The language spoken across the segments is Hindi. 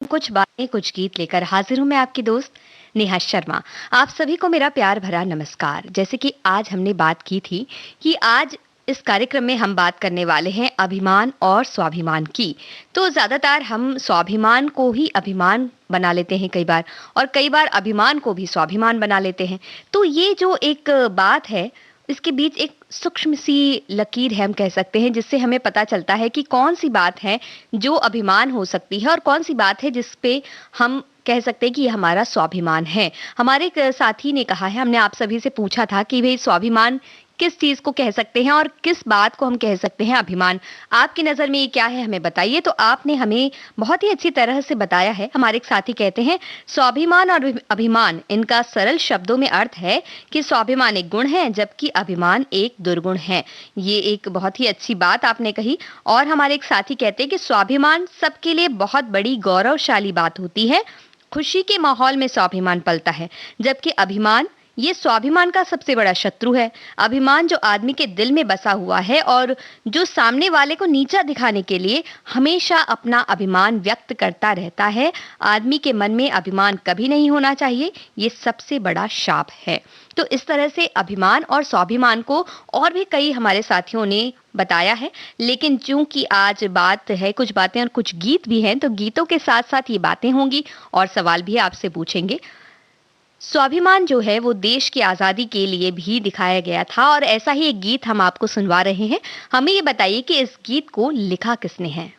कुछ बातें कुछ गीत लेकर हाजिर हूं मैं आपकी दोस्त नेहा शर्मा। आप सभी को मेरा प्यार भरा नमस्कार। जैसे कि आज हमने बात की थी कि आज इस कार्यक्रम में हम बात करने वाले हैं अभिमान और स्वाभिमान की। तो ज़्यादातर हम स्वाभिमान को ही अभिमान बना लेते हैं कई बार, और कई बार अभिमान को भी स्वाभिमान बना लेते हैं। तो ये जो एक बात है, इसके बीच एक सूक्ष्म सी लकीर है, हम कह सकते हैं, जिससे हमें पता चलता है कि कौन सी बात है जो अभिमान हो सकती है और कौन सी बात है जिस पे हम कह सकते हैं कि ये हमारा स्वाभिमान है। हमारे एक साथी ने कहा है, हमने आप सभी से पूछा था कि भाई स्वाभिमान किस चीज को कह सकते हैं और किस बात को हम कह सकते हैं अभिमान। आपकी नजर में ये क्या है, हमें बताइए। तो आपने हमें बहुत ही अच्छी तरह से बताया है। हमारे एक साथी कहते हैं स्वाभिमान और अभिमान, इनका सरल शब्दों में अर्थ है कि स्वाभिमान एक गुण है जबकि अभिमान एक दुर्गुण है। ये एक बहुत ही अच्छी बात आपने कही। और हमारे एक साथी कहते हैं कि स्वाभिमान सबके लिए बहुत बड़ी गौरवशाली बात होती है। खुशी के माहौल में स्वाभिमान पलता है, जबकि अभिमान ये स्वाभिमान का सबसे बड़ा शत्रु है। अभिमान जो आदमी के दिल में बसा हुआ है और जो सामने वाले को नीचा दिखाने के लिए हमेशा अपना अभिमान व्यक्त करता रहता है। आदमी के मन में अभिमान कभी नहीं होना चाहिए, ये सबसे बड़ा शाप है। तो इस तरह से अभिमान और स्वाभिमान को और भी कई हमारे साथियों ने बताया है, लेकिन चूंकि आज बात है कुछ बातें और कुछ गीत भी हैं, तो गीतों के साथ साथ ये बातें होंगी और सवाल भी आपसे पूछेंगे। स्वाभिमान जो है वो देश की आज़ादी के लिए भी दिखाया गया था, और ऐसा ही एक गीत हम आपको सुनवा रहे हैं। हमें ये बताइए कि इस गीत को लिखा किसने है।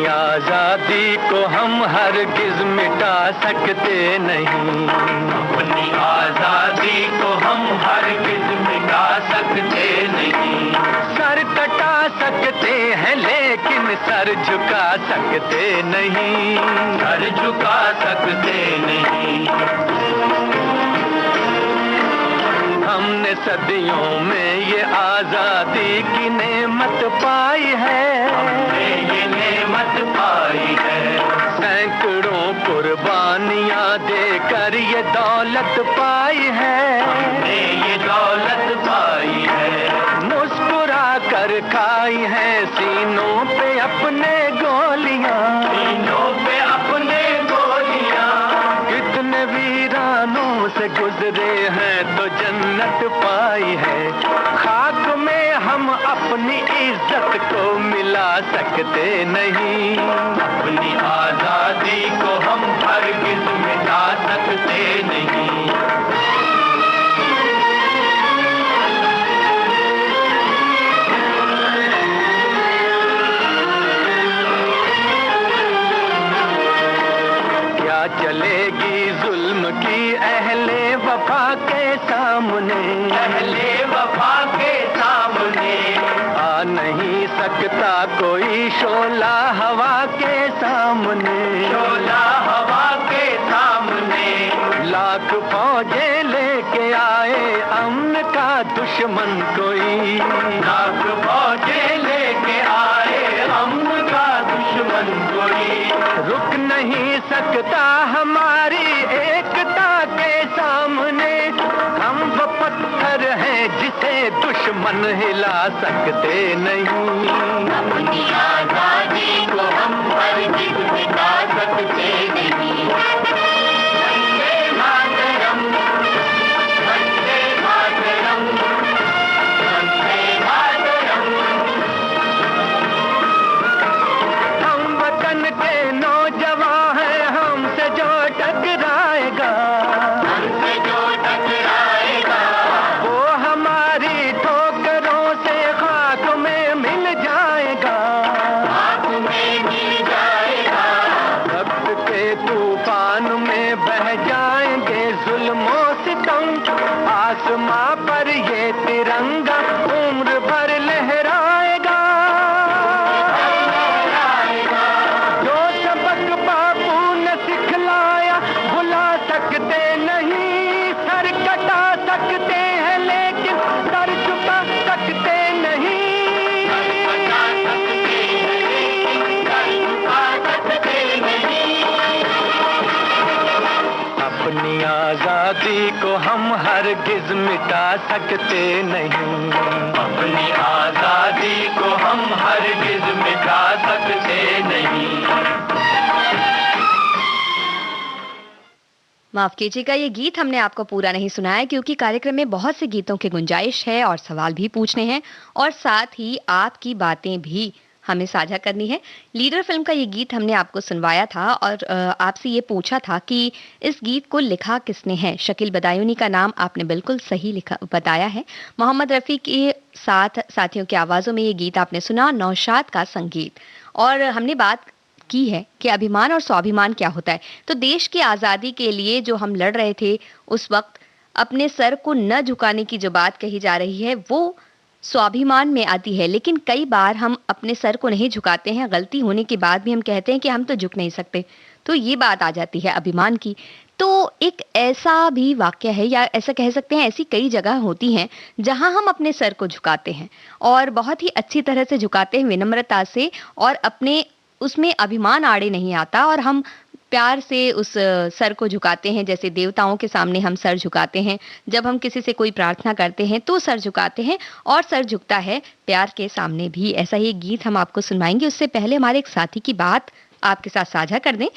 आजादी को हम हरगिज मिटा सकते नहीं, अपनी आजादी को हम हरगिज मिटा सकते नहीं। सर कटा सकते हैं लेकिन सर झुका सकते नहीं, सर झुका सकते नहीं। हमने सदियों में ये आजादी की नेमत पाई है, हमने ये नेमत पाई है। सैकड़ों कुर्बानियां देकर ये दौलत पाई है, हमने ये दौलत पाई है। मुस्कुरा कर खाई है सीनों पे अपने गोलियां, सीनों पे अपने गोलियां। कितने वीरानों से गुजरे हैं तो जन्नत पाई है। खाक में हम अपनी इज्जत को मिला सकते नहीं, अपनी आजादी को हम हरगिज मिटा सकते नहीं। क्या चलेगी जुल्म की अहले वफा के सामने, अहले वफा के सामने। आ नहीं सकता कोई शोला हवा के सामने, शोला हवा के सामने। लाख फौजें लेके आए अमन का दुश्मन कोई, लाख फौजें लेके आए अमन का दुश्मन कोई। रुक नहीं सकता हमारी एकता के सामने। हम वो पत्थर हैं जिसे दुश्मन हिला सकते नहीं, अपनी आजादी को हम हरगिज मिटा सकते नहीं। वंदे मातरम, वंदे मातरम, वंदे मातरम। हम वतन के नौजवान हैं, हमसे जो टकराएगा, हमसे जो टकराएगा, वो हमारी ठोकरों से खाक में मिल जाएगा, खाक में मिल जाएगा। वक्त के तूफान में बह जाएंगे जुल्मों सितम। आसमां पर ये तिरंगा उम्र भर लहराएगा, जो सबक बापू ने सिखलाया भुला सकते नहीं। सर कटा सकते हैं लेकिन सर आजादी को हम हरगिज मिटा सकते नहीं, अपनी आजादी को हम हरगिज मिटा सकते नहीं। माफ कीजिएगा, ये गीत हमने आपको पूरा नहीं सुनाया क्योंकि कार्यक्रम में बहुत से गीतों की गुंजाइश है और सवाल भी पूछने हैं और साथ ही आपकी बातें भी हमें साझा करनी है। लीडर फिल्म का ये गीत हमने आपको सुनवाया था और आपसे ये पूछा था कि इस गीत को लिखा किसने है। शकील बदायूनी का नाम आपने बिल्कुल सही लिखा बताया है। मोहम्मद रफ़ी के साथ साथियों की आवाज़ों में ये गीत आपने सुना, नौशाद का संगीत। और हमने बात की है कि अभिमान और स्वाभिमान क्या होता है। तो देश की आज़ादी के लिए जो हम लड़ रहे थे उस वक्त अपने सर को न झुकाने की जो बात कही जा रही है वो स्वाभिमान में आती है, लेकिन कई बार हम अपने सर को नहीं झुकाते हैं। गलती होने के बाद भी हम कहते हैं कि हम तो झुक नहीं सकते, तो ये बात आ जाती है अभिमान की। तो एक ऐसा भी वाक्य है या ऐसा कह सकते हैं ऐसी कई जगह होती हैं जहां हम अपने सर को झुकाते हैं और बहुत ही अच्छी तरह से झुकाते हैं, विनम्रता से, और अपने उसमें अभिमान आड़े नहीं आता और हम प्यार से उस सर को झुकाते हैं। जैसे देवताओं के सामने हम सर झुकाते हैं, जब हम किसी से कोई प्रार्थना करते हैं तो सर झुकाते हैं और सर झुकता है प्यार के सामने भी। ऐसा ही एक गीत हम आपको सुनवाएंगे। उससे पहले हमारे एक साथी की बात आपके साथ साझा कर दें।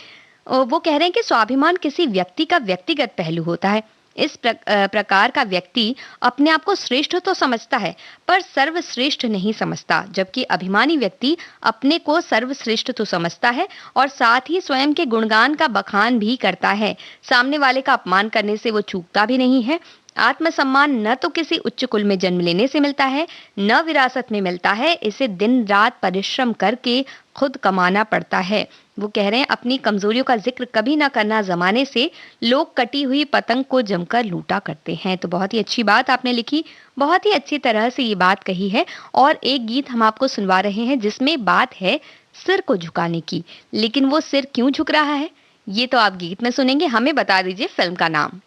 वो कह रहे हैं कि स्वाभिमान किसी व्यक्ति का व्यक्तिगत पहलू होता है। इस प्रकार का व्यक्ति अपने आप को श्रेष्ठ तो समझता है पर सर्वश्रेष्ठ नहीं समझता, जबकि अभिमानी व्यक्ति अपने को सर्वश्रेष्ठ तो समझता है और साथ ही स्वयं के गुणगान का बखान भी करता है। सामने वाले का अपमान करने से वो चूकता भी नहीं है। आत्मसम्मान न तो किसी उच्च कुल में जन्म लेने से मिलता है न विरासत में मिलता है, इसे दिन रात परिश्रम करके खुद कमाना पड़ता है। वो कह रहे हैं अपनी कमजोरियों का जिक्र कभी ना करना जमाने से, लोग कटी हुई पतंग को जमकर लूटा करते हैं। तो बहुत ही अच्छी बात आपने लिखी, बहुत ही अच्छी तरह से ये बात कही है। और एक गीत हम आपको सुनवा रहे हैं जिसमें बात है सिर को झुकाने की, लेकिन वो सिर क्यों झुक रहा है ये तो आप गीत में सुनेंगे। हमें बता दीजिए फिल्म का नाम।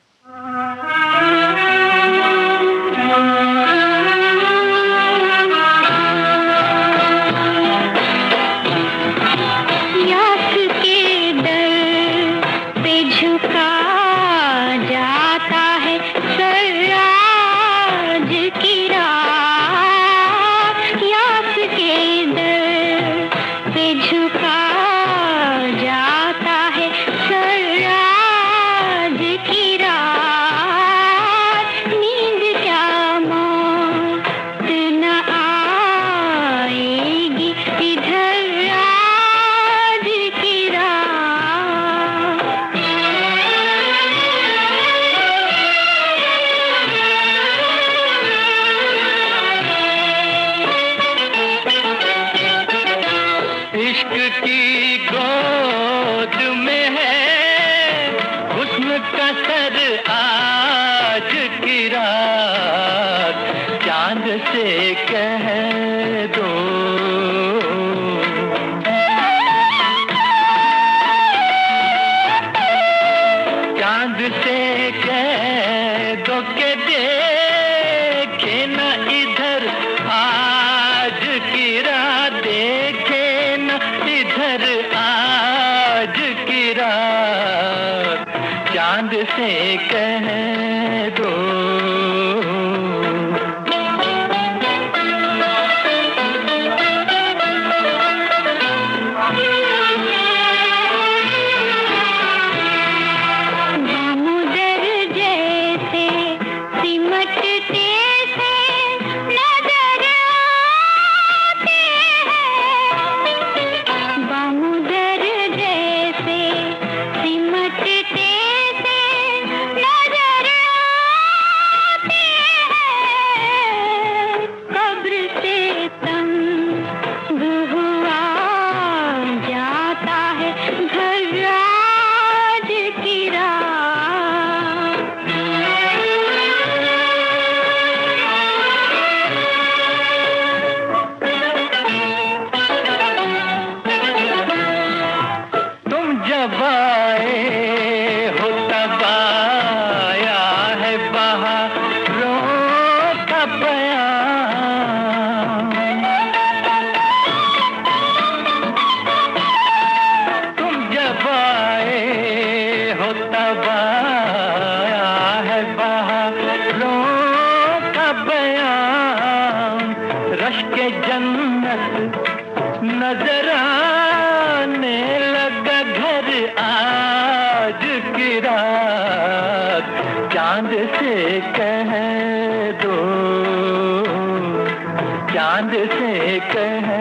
चांद से कह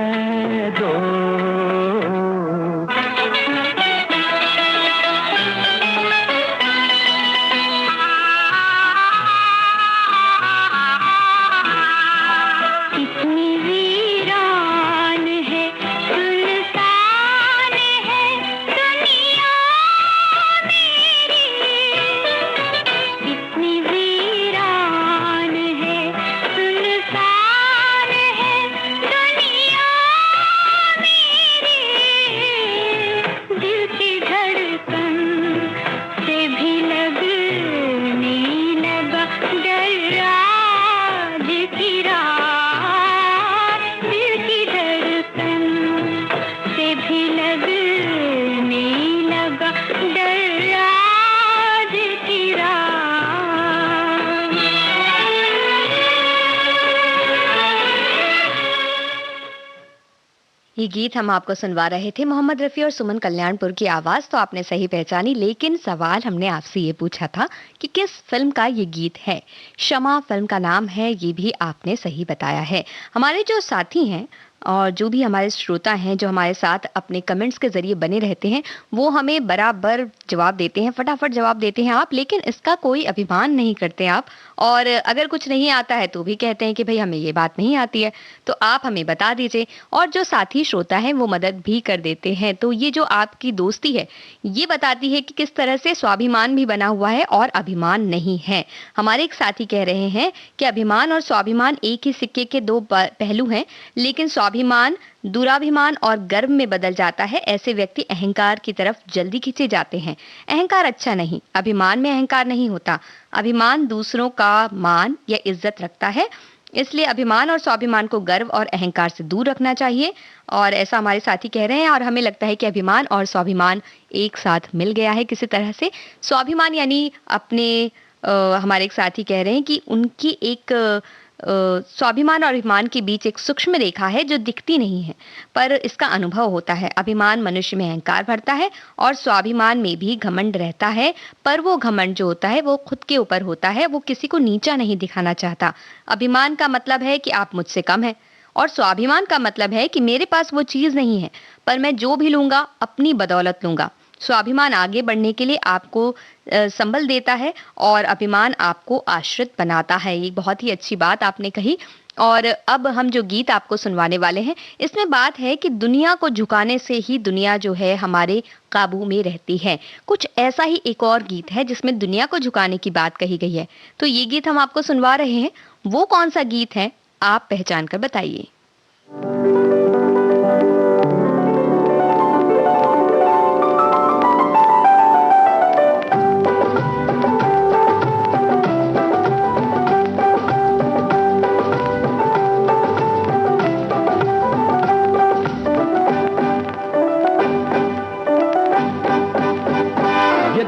दो। ये गीत हम आपको सुनवा रहे थे मोहम्मद रफ़ी और सुमन कल्याणपुर की आवाज़। तो आपने सही पहचानी, लेकिन सवाल हमने आपसे ये पूछा था कि किस फिल्म का ये गीत है। शमा फिल्म का नाम है, ये भी आपने सही बताया है। हमारे जो साथी हैं और जो भी हमारे श्रोता हैं जो हमारे साथ अपने कमेंट्स के ज़रिए बने रहते हैं, वो हमें बराबर जवाब देते हैं, फटाफट जवाब देते हैं आप, लेकिन इसका कोई अभिमान नहीं करते आप। और अगर कुछ नहीं आता है तो भी कहते हैं कि भाई हमें ये बात नहीं आती है, तो आप हमें बता दीजिए। और जो साथी श्रोता हैं वो मदद भी कर देते हैं। तो ये जो आपकी दोस्ती है ये बताती है कि किस तरह से स्वाभिमान भी बना हुआ है और अभिमान नहीं है। हमारे एक साथी कह रहे हैं कि अभिमान और स्वाभिमान एक ही सिक्के के दो पहलू हैं, लेकिन स्वाभिमान दुराभिमान और गर्व में बदल जाता है। ऐसे व्यक्ति अहंकार की तरफ जल्दी खींचे जाते हैं। अहंकार अच्छा नहीं, अभिमान में अहंकार नहीं होता। अभिमान दूसरों का मान या इज्जत रखता है, इसलिए अभिमान और स्वाभिमान को गर्व और अहंकार से दूर रखना चाहिए। और ऐसा हमारे साथी कह रहे हैं और हमें लगता है कि अभिमान और स्वाभिमान एक साथ मिल गया है किसी तरह से। स्वाभिमान यानी अपने हमारे एक साथी कह रहे हैं कि उनकी एक स्वाभिमान और अभिमान के बीच एक सूक्ष्म रेखा है जो दिखती नहीं है, पर इसका अनुभव होता है। अभिमान मनुष्य में अहंकार भरता है और स्वाभिमान में भी घमंड रहता है, पर वो घमंड जो होता है वो खुद के ऊपर होता है, वो किसी को नीचा नहीं दिखाना चाहता। अभिमान का मतलब है कि आप मुझसे कम हैं, और स्वाभिमान का मतलब है कि मेरे पास वो चीज नहीं है, पर मैं जो भी लूंगा अपनी बदौलत लूंगा। स्वाभिमान आगे बढ़ने के लिए आपको संबल देता है और अभिमान आपको आश्रित बनाता है। ये बहुत ही अच्छी बात आपने कही। और अब हम जो गीत आपको सुनवाने वाले हैं, इसमें बात है कि दुनिया को झुकाने से ही दुनिया जो है हमारे काबू में रहती है। कुछ ऐसा ही एक और गीत है जिसमें दुनिया को झुकाने की बात कही गई है। तो ये गीत हम आपको सुनवा रहे हैं, वो कौन सा गीत है आप पहचान कर बताइए।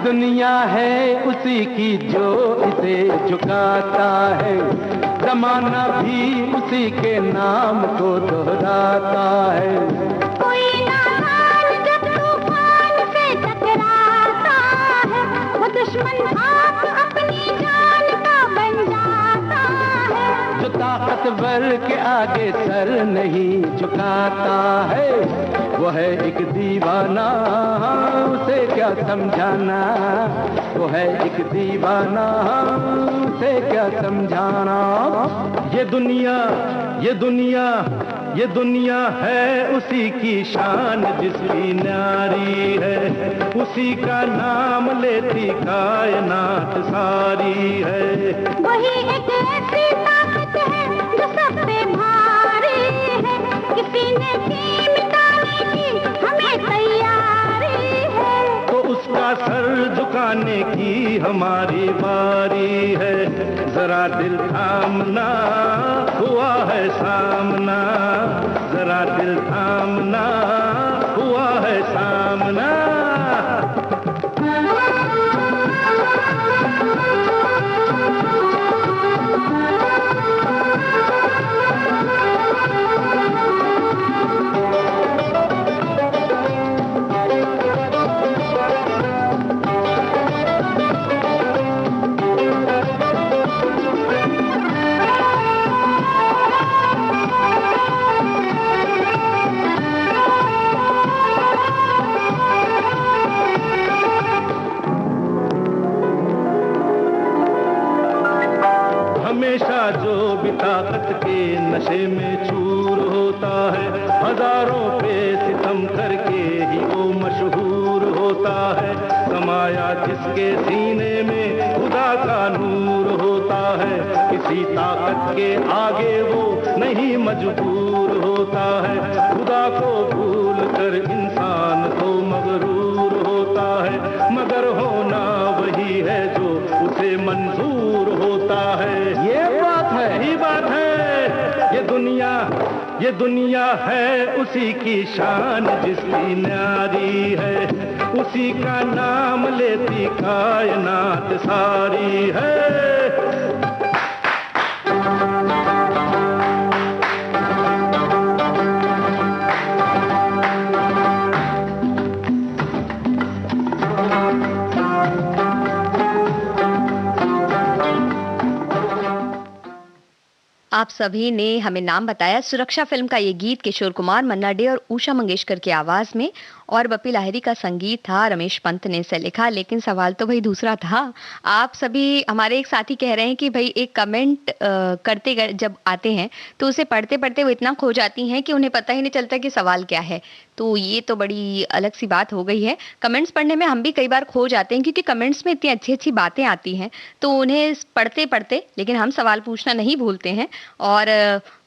दुनिया है उसी की जो इसे झुकाता है, जमाना भी उसी के नाम को दोहराता है। कोई नादान जब तूफान से टकराता है, वो दुश्मन आप अपनी जान का बन जाता है। जो ताकतवर के आगे सर नहीं झुकाता है, वो है एक दीवाना, उसे क्या समझाना। वो है एक दीवाना, उसे क्या समझाना। ये दुनिया ये दुनिया ये दुनिया है उसी की शान जिसकी नारी है, उसी का नाम लेती कायनात सारी है। वही एक ऐसी ताकत है जो सब पे भारी है, किसी ने की मिटाने की हमें तैयारी है। तो उसका सर झुकाने की हमारी बारी है। जरा दिल थामना, हुआ है सामना। जरा दिल थामना, हुआ है सामना। के नशे में चूर होता है, हजारों पे सितम करके ही वो मशहूर होता है। समाया जिसके सीने में खुदा का नूर होता है, किसी ताकत के आगे वो नहीं मजबूर होता है। खुदा को भूल कर इंसान तो मगरूर होता है, मगर होना वही है जो उसे मंजूर होता है। ये बात है, यही बात है। ये दुनिया है उसी की शान जिसकी न्यारी है, उसी का नाम लेती कायनात सारी है। आप सभी ने हमें नाम बताया। सुरक्षा फिल्म का ये गीत किशोर कुमार, मन्ना डे और उषा मंगेशकर की आवाज में, और बप्पी लाहिरी का संगीत था, रमेश पंत ने इसे लिखा। लेकिन सवाल तो भाई दूसरा था। आप सभी, हमारे एक साथी कह रहे हैं कि भाई एक कमेंट करते जब आते हैं तो उसे पढ़ते पढ़ते वो इतना खो जाती हैं कि उन्हें पता ही नहीं चलता कि सवाल क्या है। तो ये तो बड़ी अलग सी बात हो गई है। कमेंट्स पढ़ने में हम भी कई बार खो जाते हैं क्योंकि कमेंट्स में इतनी अच्छी अच्छी बातें आती हैं, तो उन्हें पढ़ते पढ़ते, लेकिन हम सवाल पूछना नहीं भूलते हैं। और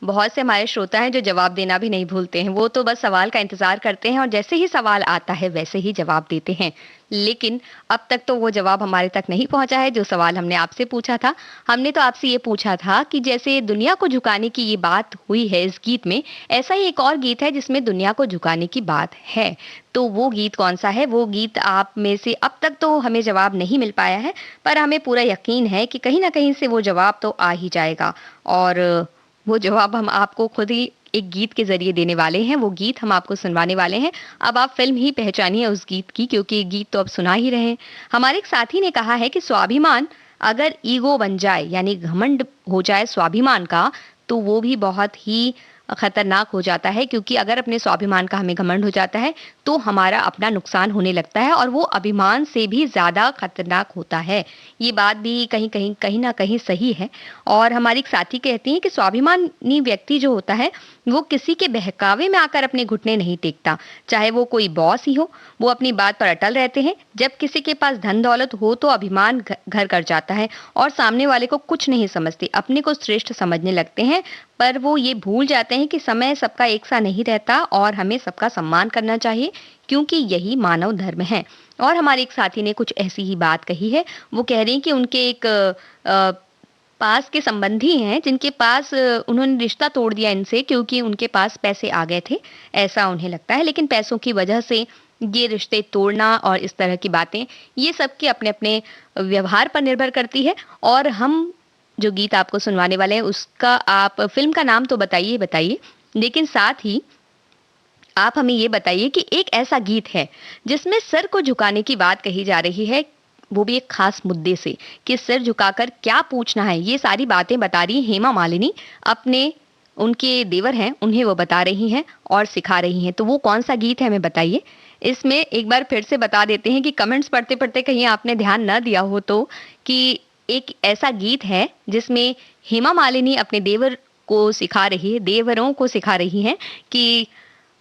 बहुत से हमारे श्रोता हैं जो जवाब देना भी नहीं भूलते हैं। वो तो बस सवाल का इंतजार करते हैं और जैसे ही सवाल आता है वैसे ही जवाब देते हैं। लेकिन अब तक तो वो जवाब हमारे तक नहीं पहुंचा है जो सवाल हमने आपसे पूछा था। हमने तो आपसे ये पूछा था कि जैसे दुनिया को झुकाने की ये बात हुई है इस गीत में, ऐसा ही एक और गीत है जिसमें दुनिया को झुकाने की बात है। तो वो गीत कौन सा है? वो गीत आप में से अब तक तो हमें जवाब नहीं मिल पाया है, पर हमें पूरा यकीन है कि कहीं ना कहीं से वो जवाब तो आ ही जाएगा। और वो जवाब हम आपको खुद ही एक गीत के जरिए देने वाले हैं। वो गीत हम आपको सुनवाने वाले हैं। अब आप फिल्म ही पहचानिए उस गीत की, क्योंकि गीत तो अब सुना ही रहे हैं। हमारे एक साथी ने कहा है कि स्वाभिमान अगर ईगो बन जाए, यानी घमंड हो जाए स्वाभिमान का, तो वो भी बहुत ही खतरनाक हो जाता है। क्योंकि अगर अपने स्वाभिमान का हमें घमंड हो जाता है तो हमारा अपना नुकसान होने लगता है और वो अभिमान से भी ज्यादा खतरनाक होता है। ये बात भी कहीं ना कहीं सही है। और हमारी एक साथी कहती हैं कि स्वाभिमानी व्यक्ति जो होता है वो किसी के बहकावे में आकर अपने घुटने नहीं टेकता, चाहे वो कोई बॉस ही हो। वो अपनी बात पर अटल रहते हैं। जब किसी के पास धन दौलत हो तो अभिमान घर कर जाता है और सामने वाले को कुछ नहीं समझते, अपने को श्रेष्ठ समझने लगते हैं। पर वो ये भूल जाते हैं कि समय सबका एक सा नहीं रहता और हमें सबका सम्मान करना चाहिए, क्योंकि यही मानव धर्म है। और हमारे एक साथी ने कुछ ऐसी ही बात कही है। वो कह रही हैं कि उनके एक पास के संबंधी हैं जिनके पास उन्होंने रिश्ता तोड़ दिया इनसे, क्योंकि उनके पास पैसे आ गए थे, ऐसा उन्हें लगता है। लेकिन पैसों की वजह से ये रिश्ते तोड़ना और इस तरह की बातें, ये सबके अपने अपने व्यवहार पर निर्भर करती है। और हम जो गीत आपको सुनवाने वाले हैं उसका आप फिल्म का नाम तो बताइए, लेकिन साथ ही आप हमें ये बताइए कि एक ऐसा गीत है जिसमें सर को झुकाने की बात कही जा रही है, वो भी एक खास मुद्दे से, कि सिर झुकाकर क्या पूछना है। ये सारी बातें बता रही हेमा मालिनी, अपने उनके देवर हैं उन्हें वो बता रही हैं और सिखा रही हैं। तो वो कौन सा गीत है हमें बताइए। इसमें एक बार फिर से बता देते हैं कि कमेंट्स पढ़ते पढ़ते कहीं आपने ध्यान न दिया हो तो, कि एक ऐसा गीत है जिसमें हेमा मालिनी अपने देवरों को सिखा रही हैं कि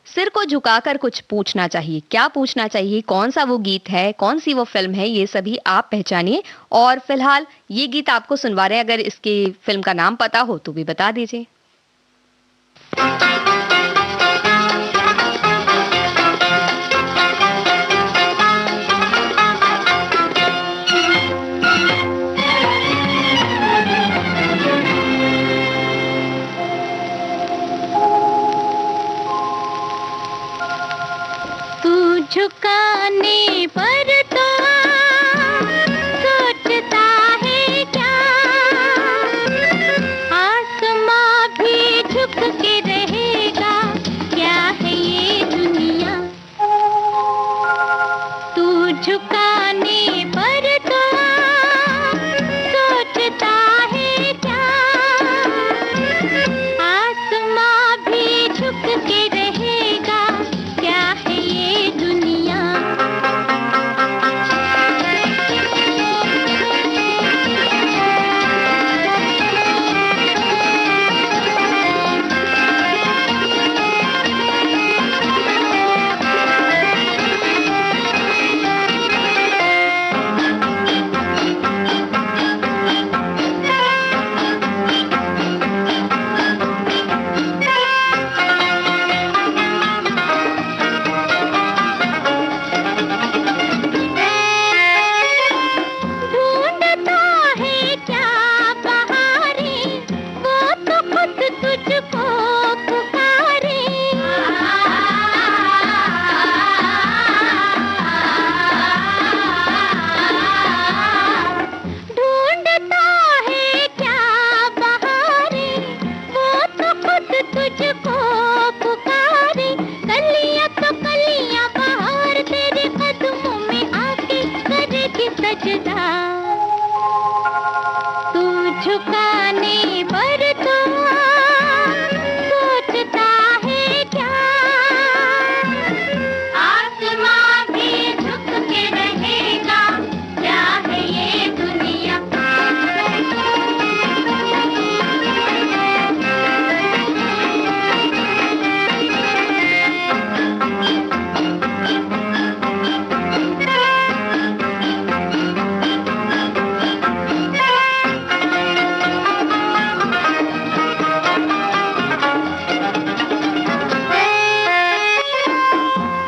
सिर को झुकाकर कुछ पूछना चाहिए, क्या पूछना चाहिए, कौन सा वो गीत है, कौन सी वो फिल्म है, ये सभी आप पहचानिए। और फिलहाल ये गीत आपको सुनवा रहे हैं, अगर इसकी फिल्म का नाम पता हो तो भी बता दीजिए। झुकाने पर तो सोचता है क्या, आसमां भी झुक के रहेगा, क्या है ये दुनिया। तू झुकाने पर तो सोचता है क्या, आसमां भी झुक के रहेगा, क्या है ये दुनिया। तुझको पुकारे, कलियां तो कलियां बाहर तेरे कदमों में आके करेगी सजदा। तू झुकाने पर तो सोचता है क्या, आसमां भी झुक के रहेगा, क्या है ये दुनिया।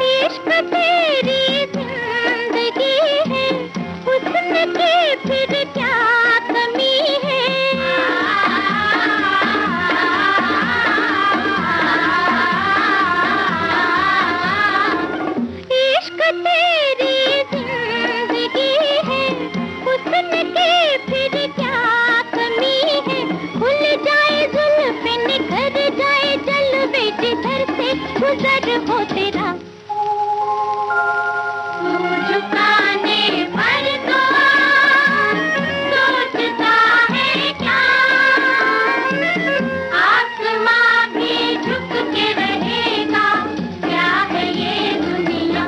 इश्क तेरी जिंदगी है, हुस्न की फिर क्या कमी है। इश्क तेरी जिंदगी है, हुस्न की फिर क्या कमी है। खुल जाए जुल्फे निखर जाए जलवे जिधर से गुजर हो तेरा। तू झुकाने पर तो सोचता है क्या, आसमां भी झुक के रहेगा, क्या है ये दुनिया।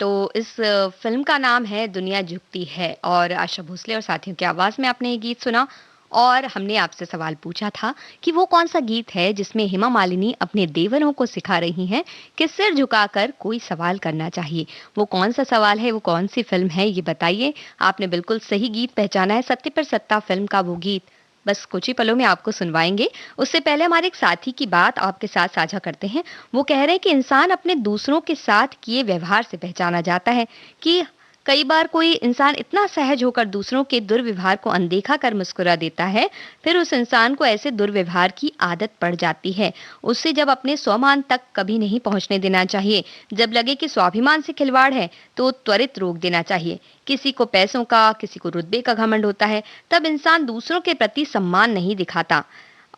तो इस फिल्म का नाम है दुनिया झुकती है और आशा भोसले और साथियों की आवाज में आपने ये गीत सुना। और हमने आपसे सवाल पूछा था कि वो कौन सा गीत है जिसमें हेमा मालिनी अपने देवरों को सिखा रही हैं कि सिर झुकाकर कोई सवाल करना चाहिए। वो कौन सा सवाल है, वो कौन सी फिल्म है, ये बताइए। आपने बिल्कुल सही गीत पहचाना है, सत्ते पर सत्ता फिल्म का वो गीत बस कुछ ही पलों में आपको सुनवाएंगे। उससे पहले हमारे एक साथी की बात आपके साथ साझा करते हैं। वो कह रहे हैं कि इंसान अपने दूसरों के साथ किए व्यवहार से पहचाना जाता है कि कई बार कोई इंसान इतना सहज होकर दूसरों के दुर्व्यवहार को अनदेखा कर मुस्कुरा देता है, फिर उस इंसान को ऐसे दुर्व्यवहार की आदत पड़ जाती है। उससे जब अपने स्वाभिमान तक कभी नहीं पहुंचने देना चाहिए। जब लगे कि स्वाभिमान से खिलवाड़ है तो त्वरित रोक देना चाहिए। किसी को पैसों का, किसी को रुतबे का घमंड होता है, तब इंसान दूसरों के प्रति सम्मान नहीं दिखाता।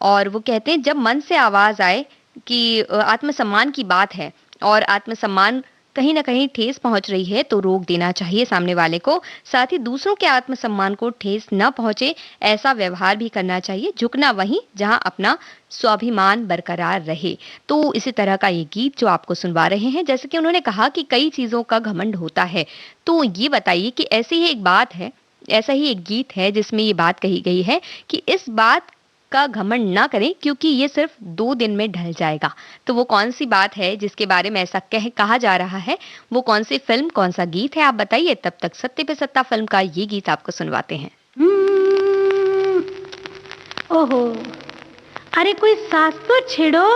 और वो कहते हैं जब मन से आवाज आए कि आत्मसम्मान की बात है और आत्मसम्मान कहीं ना कहीं ठेस पहुंच रही है तो रोक देना चाहिए सामने वाले को। साथ ही दूसरों के आत्मसम्मान को ठेस न पहुंचे ऐसा व्यवहार भी करना चाहिए, झुकना वहीं जहां अपना स्वाभिमान बरकरार रहे। तो इसी तरह का ये गीत जो आपको सुनवा रहे हैं, जैसे कि उन्होंने कहा कि कई चीजों का घमंड होता है, तो ये बताइए कि ऐसी ही एक बात है, ऐसा ही एक गीत है जिसमें ये बात कही गई है कि इस बात का घमंड ना करें क्योंकि ये सिर्फ 2 दिन में ढल जाएगा। तो वो कौन सी बात है जिसके बारे में ऐसा कहा जा रहा है, वो कौन सी फिल्म, कौन सा गीत है, आप बताइए। तब तक सत्ते पे सत्ता फिल्म का ये गीत आपको सुनवाते हैं। ओहो, अरे कोई सांस तो छेड़ो।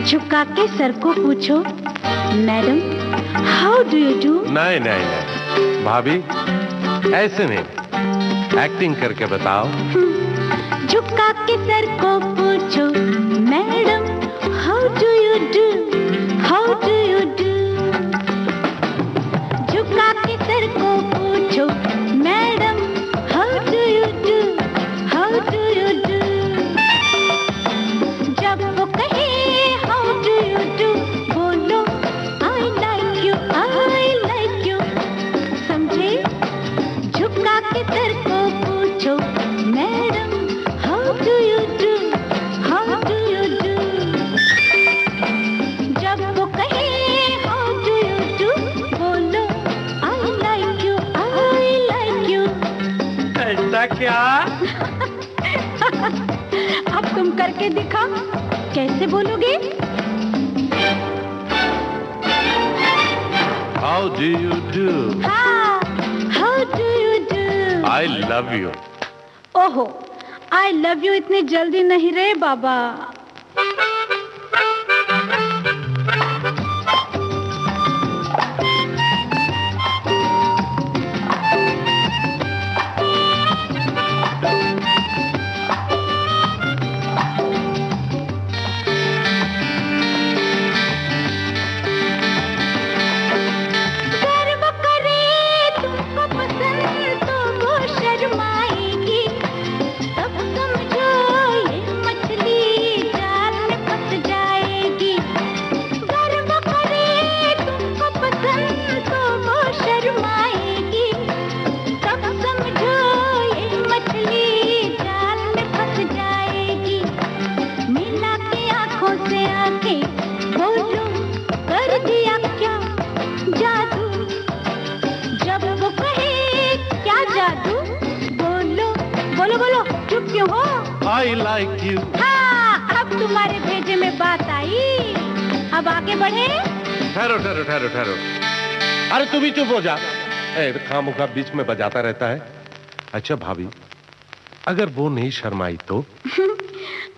झुका के सर को पूछो, madam how do you do. नहीं नहीं नहीं भाभी, ऐसे नहीं, एक्टिंग करके बताओ। झुका के सर को पूछो, madam how do you do, how do you do. झुका के सर को पूछो, madam how do you do, how do you do. जब वो कहे हाउ डू यू डू, बोलो I like you, I like you. समझे? झुका के सर को पूछो, madam how do you do, how do you do. जब वो कहे हाउ डू यू डू, बोलो I like you, I like you. ऐसा क्या? अब तुम करके दिखा, कैसे बोलोगे? How do you do? हाँ, how do you do. I love you. ओहो, आई लव यू इतनी जल्दी नहीं रे बाबा। बोलो बोलो, चुप क्यों हो? I like you. हाँ, अब तुम्हारे भेजे में बात आई। अब आगे बढ़े। ठहरो ठहरो ठहरो ठहरो। अरे तुम ही चुप हो जा। खामोखा बीच में बजाता रहता है। अच्छा भाभी, अगर वो नहीं शर्माई तो?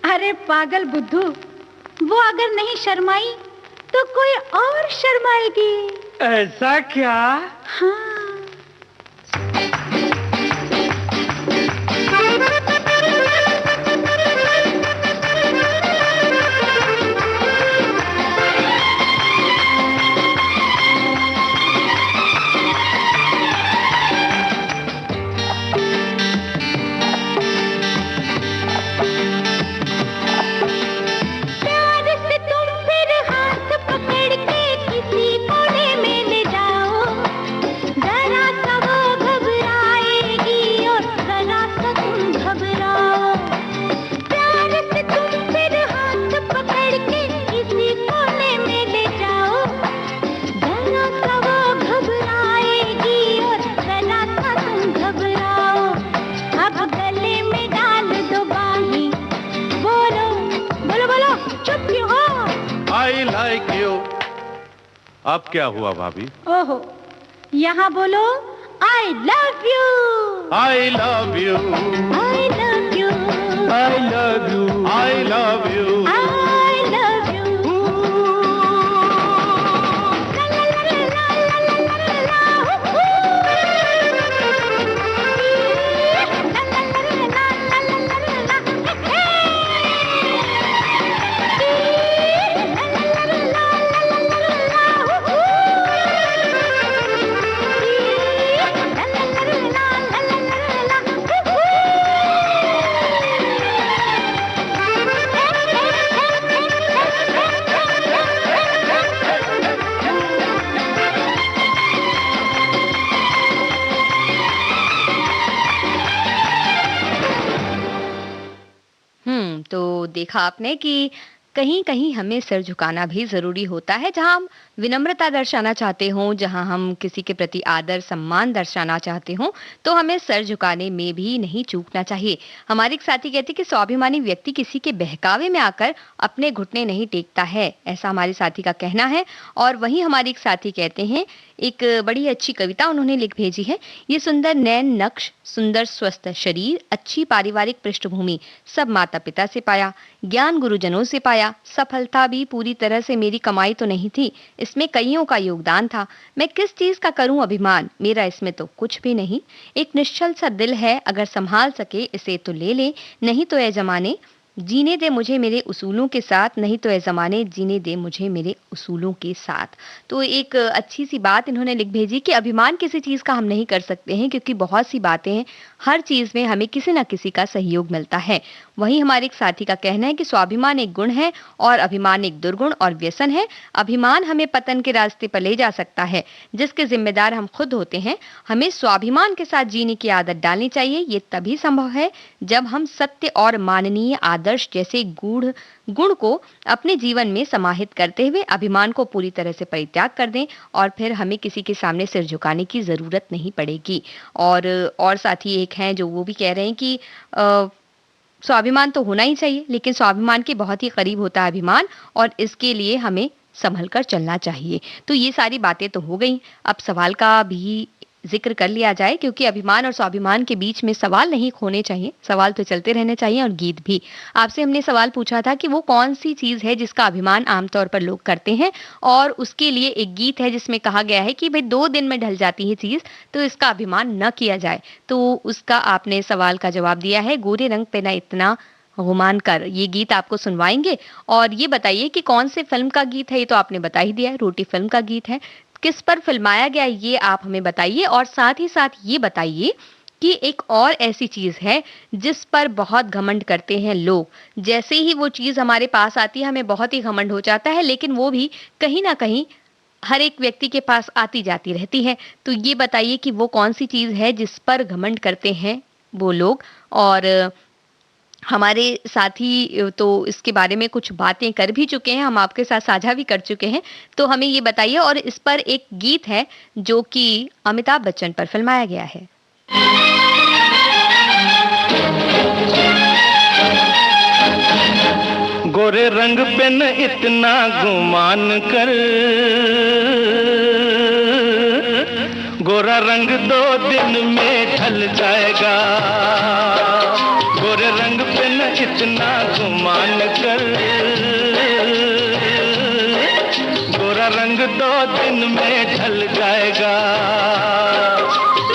अरे पागल बुद्धू, वो अगर नहीं शर्माई तो कोई और शर्माएगी। ऐसा क्या? हाँ। अब क्या हुआ भाभी? ओहो, यहाँ बोलो I love you. I love you. I love you. I love you. I love you. I love you. La la la la la la la la la. La la la la la la la la la. तो देखा आपने कि कहीं कहीं हमें सिर झुकाना भी जरूरी होता है। जहां हम विनम्रता दर्शाना चाहते हों, जहां हम किसी के प्रति आदर सम्मान दर्शाना चाहते हों, तो हमें सर झुकाने में भी नहीं चूकना चाहिए। हमारे एक साथी कहते हैं कि स्वाभिमानी व्यक्ति किसी के बहकावे में आकर अपने घुटने नहीं टेकता है, ऐसा हमारे साथी का कहना है। और वहीं हमारे एक साथी कहते हैं, एक बड़ी अच्छी कविता उन्होंने लिख भेजी है। ये सुंदर नैन नक्श, सुंदर स्वस्थ शरीर, अच्छी पारिवारिक पृष्ठभूमि, सब माता पिता से पाया, ज्ञान गुरुजनों से पाया। सफलता भी पूरी तरह से मेरी कमाई तो नहीं थी, इसमें कईयों का योगदान था। मैं किस चीज का करूं अभिमान, मेरा इसमें तो कुछ भी नहीं। एक निश्चल सा दिल है, अगर संभाल सके इसे तो ले ले, नहीं तो ए जमाने जीने दे मुझे मेरे उसूलों के साथ, नहीं तो ए जमाने जीने दे मुझे मेरे उसूलों के साथ। तो एक अच्छी सी बात इन्होंने लिख भेजी कि अभिमान किसी चीज का हम नहीं कर सकते हैं, क्योंकि बहुत सी बातें हैं, हर चीज में हमें किसी ना किसी का सहयोग मिलता है। वहीं हमारे एक साथी का कहना है कि स्वाभिमान एक गुण है और अभिमान एक दुर्गुण और व्यसन है। अभिमान हमें पतन के रास्ते पर ले जा सकता है, जिसके जिम्मेदार हम खुद होते हैं। हमें स्वाभिमान के साथ जीने की आदत डालनी चाहिए। ये तभी संभव है जब हम सत्य और माननीय आदर्श जैसे गूढ़ गुण को अपने जीवन में समाहित करते हुए अभिमान को पूरी तरह से परित्याग कर दें, और फिर हमें किसी के सामने सिर झुकाने की जरूरत नहीं पड़ेगी। और साथी एक हैं जो वो भी कह रहे हैं कि स्वाभिमान तो होना ही चाहिए, लेकिन स्वाभिमान के बहुत ही करीब होता है अभिमान, और इसके लिए हमें संभल कर चलना चाहिए। तो ये सारी बातें तो हो गई, अब सवाल का भी जिक्र कर लिया जाए, क्योंकि अभिमान और स्वाभिमान के बीच में सवाल नहीं खोने चाहिए, सवाल तो चलते रहने चाहिए, और गीत भी। आपसे हमने सवाल पूछा था कि वो कौन सी चीज है जिसका अभिमान आमतौर पर लोग करते हैं, और उसके लिए एक गीत है जिसमें कहा गया है कि भाई 2 दिन में ढल जाती है चीज, तो इसका अभिमान न किया जाए। तो उसका आपने सवाल का जवाब दिया है, गोरे रंग पे ना इतना गुमान कर। ये गीत आपको सुनवाएंगे, और ये बताइए कि कौन से फिल्म का गीत है। ये तो आपने बता ही दिया है, रोटी फिल्म का गीत है। किस पर फिल्माया गया ये आप हमें बताइए, और साथ ही साथ ये बताइए कि एक और ऐसी चीज है जिस पर बहुत घमंड करते हैं लोग। जैसे ही वो चीज हमारे पास आती है हमें बहुत ही घमंड हो जाता है, लेकिन वो भी कहीं ना कहीं हर एक व्यक्ति के पास आती जाती रहती है। तो ये बताइए कि वो कौन सी चीज है जिस पर घमंड करते हैं वो लोग। और हमारे साथी तो इसके बारे में कुछ बातें कर भी चुके हैं, हम आपके साथ साझा भी कर चुके हैं, तो हमें ये बताइए। और इस पर एक गीत है जो कि अमिताभ बच्चन पर फिल्माया गया है। गोरे रंग पे न इतना गुमान कर, गोरा रंग 2 दिन में ढल जाएगा। गोरे रंग पे न इतना गुमान कर, गोरा रंग 2 दिन में ढल जाएगा।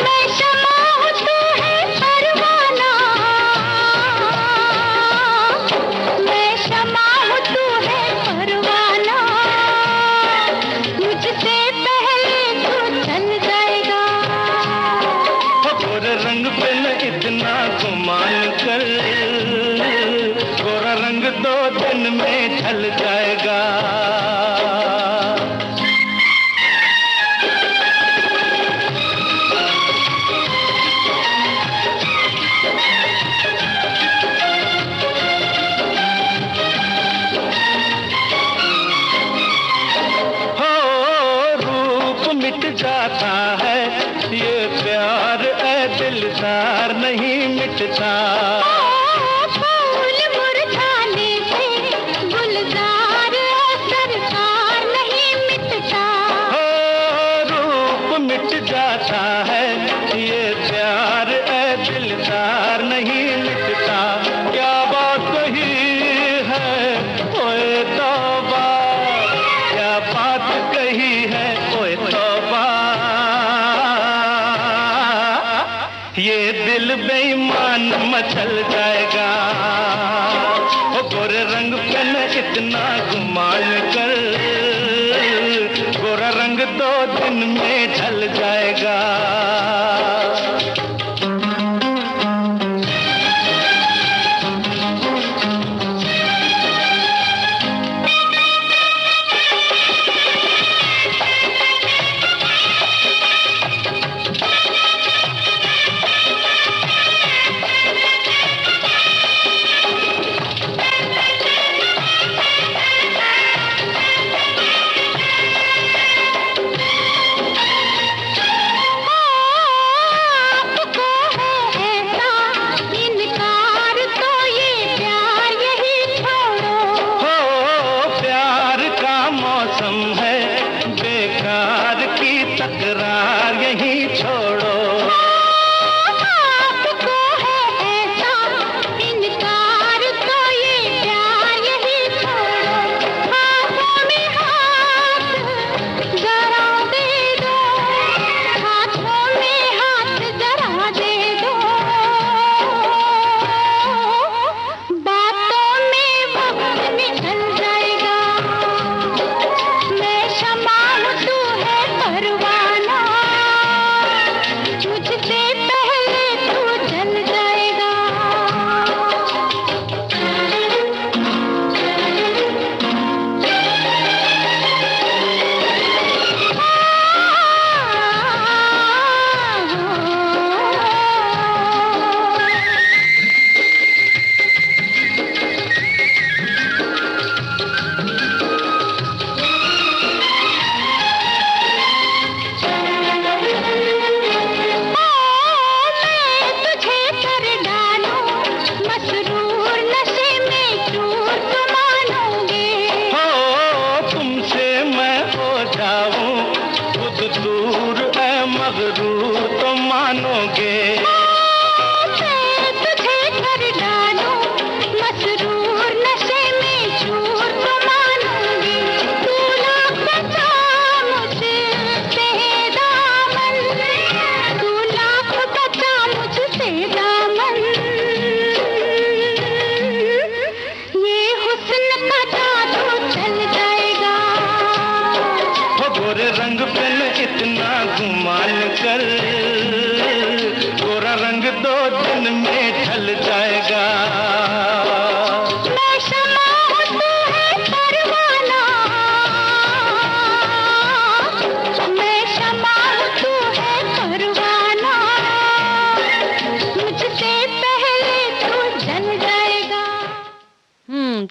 मैं शमा हूँ तू है परवाना, मैं शमा हूँ तू है परवाना, मुझसे पहले तू चल जाएगा। गोरे रंग पे न इतना गुमान कर, गोरा रंग 2 दिन में ढल जाएगा। जाता है ये प्यार ऐ दिलदार नहीं मिटता। फूल मुरझाने से गुलजार सरकार नहीं मिटता। रूप मिट जाता है ये प्यार ऐ दिलदार नहीं मिटता। क्या बात कही है ओए तौबा, क्या बात कही है ओए तौबा। ये दिल बेईमान मचल जाएगा। ओ गोरे रंग पे न इतना गुमान कर, गोरा रंग 2 दिन में ढल जाएगा।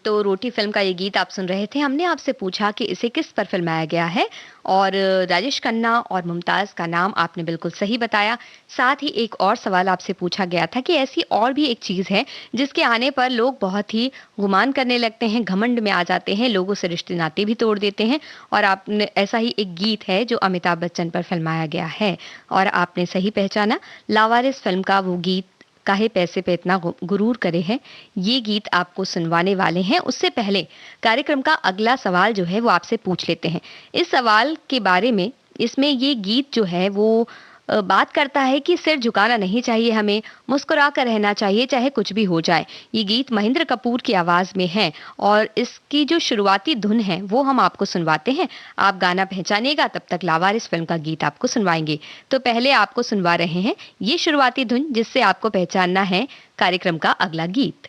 तो रोटी फिल्म का ये गीत आप सुन रहे थे। हमने आपसे पूछा कि इसे किस पर फिल्माया गया है और राजेश खन्ना और मुमताज़ का नाम आपने बिल्कुल सही बताया। साथ ही एक और सवाल आपसे पूछा गया था कि ऐसी और भी एक चीज़ है जिसके आने पर लोग बहुत ही गुमान करने लगते हैं, घमंड में आ जाते हैं, लोगों से रिश्ते नाते भी तोड़ देते हैं। और आपने ऐसा ही एक गीत है जो अमिताभ बच्चन पर फिल्माया गया है और आपने सही पहचाना। लावारिस फिल्म का वो गीत काहे पैसे पे इतना गुरूर करे है, ये गीत आपको सुनवाने वाले हैं। उससे पहले कार्यक्रम का अगला सवाल जो है वो आपसे पूछ लेते हैं। इस सवाल के बारे में, इसमें ये गीत जो है वो बात करता है कि सिर झुकाना नहीं चाहिए, हमें मुस्कुरा कर रहना चाहिए चाहे कुछ भी हो जाए। ये गीत महेंद्र कपूर की आवाज में है और इसकी जो शुरुआती धुन है वो हम आपको सुनवाते हैं। आप गाना पहचानिएगा, तब तक लावारिस फिल्म का गीत आपको सुनवाएंगे। तो पहले आपको सुनवा रहे हैं ये शुरुआती धुन, जिससे आपको पहचानना है कार्यक्रम का अगला गीत।